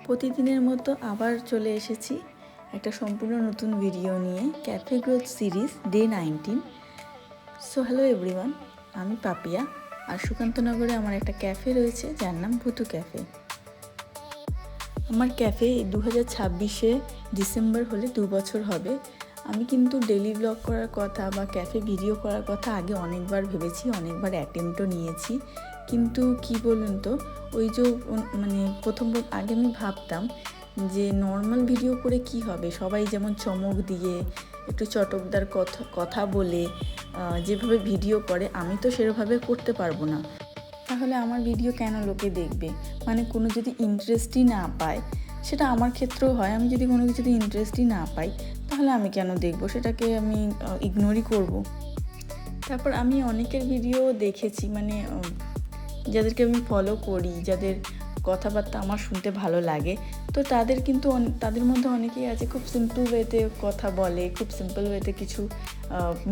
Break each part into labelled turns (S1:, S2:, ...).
S1: প্রতিদিনের মতো আবার চলে এসেছি একটা সম্পূর্ণ নতুন ভিডিও নিয়ে, cafe growth series day 19। So hello everyone, আমি পাপিয়া। আর সুকান্তনগরে আমার একটা ক্যাফে রয়েছে যার নাম ভুতু ক্যাফে। আমার ক্যাফে 2026 ডিসেম্বর হলে 2 বছর হবে। আমি কিন্তু ডেলি ব্লগ করার কথা বা ক্যাফে ভিডিও করার কথা আগে অনেকবার ভেবেছি, অনেকবার অ্যাটেম্পটও নিয়েছি, কিন্তু কি বলুন তো, ওই যে প্রথম আগে আমি ভাবতাম যে নর্মাল ভিডিও করে কি হবে, সবাই যেমন চমক দিয়ে একটু চটকদার কথা বলে যেভাবে ভিডিও করে আমি তো সেভাবে করতে পারবো না। তাহলে আমার ভিডিও কেন লোকে দেখবে? কোনো যদি ইন্টারেস্টই না পায়, সেটা আমার ক্ষেত্রেও হয়, আমি যদি কোনো কিছুতে ইন্টারেস্টই না পাই তাহলে আমি কেন দেখব? সেটাকে আমি ইগনোরই করব। তারপর আমি অনেকের ভিডিও দেখেছি, যাদেরকে আমি ফলো করি, যাদের কথাবার্তা আমার শুনতে ভালো লাগে, তো তাদের মধ্যে অনেকেই আছে খুব সিম্পল ওয়েতে কথা বলে, খুব সিম্পল ওয়েতে কিছু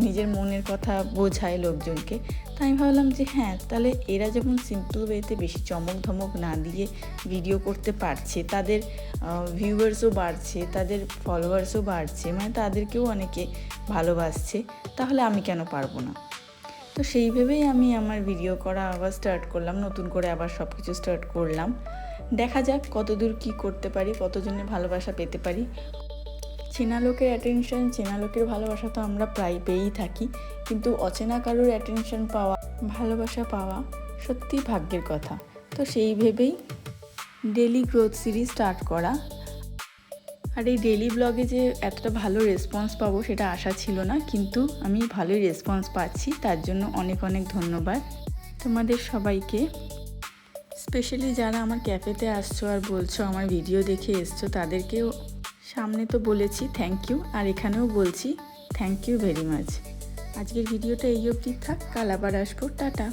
S1: নিজের মনের কথা বোঝায় লোকজনকে। তাই আমি ভাবলাম যে হ্যাঁ, তাহলে এরা যেমন সিম্পল ওয়েতে বেশি চমক ধমক না দিয়ে ভিডিও করতে পারছে, তাদের ভিউয়ার্সও বাড়ছে, তাদের ফলোয়ার্সও বাড়ছে, তাদেরকেও অনেকে ভালোবাসছে, তাহলে আমি কেন পারবো না? তো সেই ভেবেই আমি আমার ভিডিও করা আবার স্টার্ট করলাম, নতুন করে আবার সব কিছু স্টার্ট করলাম। দেখা যাক কতদূর কি করতে পারি, কতজনের ভালোবাসা পেতে পারি। চেনা লোকের অ্যাটেনশন, চেনা লোকের ভালোবাসা তো আমরা প্রায় পেয়েই থাকি, কিন্তু অচেনা কারোর অ্যাটেনশন পাওয়া, ভালোবাসা পাওয়া সত্যিই ভাগ্যের কথা। তো সেই ভেবেই ডেলি গ্রোথ সিরিজ স্টার্ট করা। আর এই ডেলি ব্লগে যে এতটা ভালো রেসপন্স পাবো সেটা আশা ছিল না, কিন্তু আমি ভালোই রেসপন্স পাচ্ছি, তার জন্য অনেক অনেক ধন্যবাদ তোমাদের সবাইকে। স্পেশালি যারা আমার ক্যাফেতে আসছো আর বলছো আমার ভিডিও দেখে এসছো, তাদেরকেও সামনে তো বলেছি থ্যাংক ইউ, আর এখানেও বলছি থ্যাংক ইউ ভেরি মাচ। আজকের ভিডিওটা এই অবধি থাক, কাল আবার আসবো, টাটা।